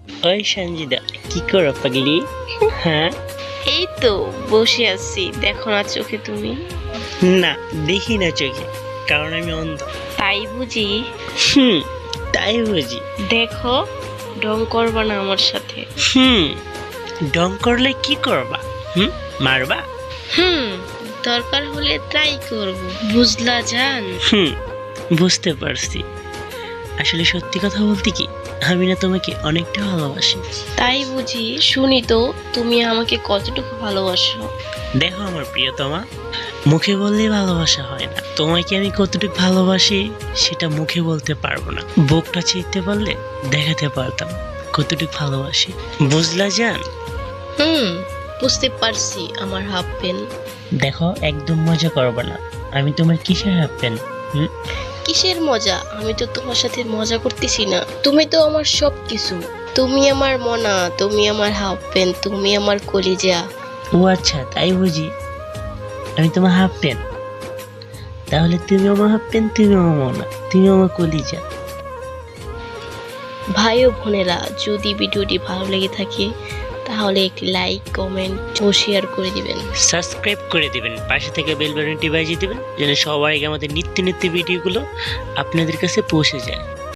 ওই সঞ্জিদা, কি করো পাগলি? হ্যাঁ, এই তো বসে আছি, দেখো না চোখে তুমি? না দেখি না চোখে, কারণ আমি অন্ধ। তাই বুঝি? হুম, তাই বুঝি। দেখো, ঢং করবা না আমার সাথে। হুম, ডং করলে কি করবা? মারবা? হুম, দরকার হলে ট্রাই করব, বুঝলা জান? বুঝতে পারছি। আসলে সত্যি কথা বলতে কি, আমি না তোমাকে অনেকটা ভালোবাসি। তাই বুঝি? শুনি তো, তুমি আমাকে কতটুকু ভালোবাসো। দেখো আমার প্রিয়তমা, মুখে বললেই ভালোবাসা হয় না। তোমাকে আমি কতটুকু ভালোবাসি সেটা মুখে বলতে পারবো না, বুকটা চিনতে পারলে দেখাতে পারতাম কতটুকু ভালোবাসি। বুঝলা জান? হুম, বুঝতে পারছি আমার হাফ পেন। দেখো, একদম মজা করবে না। আমি তোমার কিসের হাঁপবেন? কিসের মজা? আমি তো তোমার সাথে মজা করতেছি না, তুমি তো আমার সব কিছু। তুমি আমার মনা, তুমি আমার হাফ পেন, তুমি আমার কলিজা। ও আচ্ছা, তাই বুঝি? আমি তোমার হাঁপবেন? তাহলে তুমি আমার হাঁপবেন, তুমি আমার মনা, তুমি আমার কলিজা। ভাই ও বোনেরা, যদি ভিডিওটি ভালো লেগে থাকে তাহলে একটি লাইক, কমেন্ট ও শেয়ার করে দিবেন। সাবস্ক্রাইব করে দিবেন, পাশে থেকে বেল বাটনটি বাজিয়ে দিবেন, যেন সবাই আমাদের নিত্য নিত্য ভিডিওগুলো আপনাদের কাছে পৌঁছে যায়।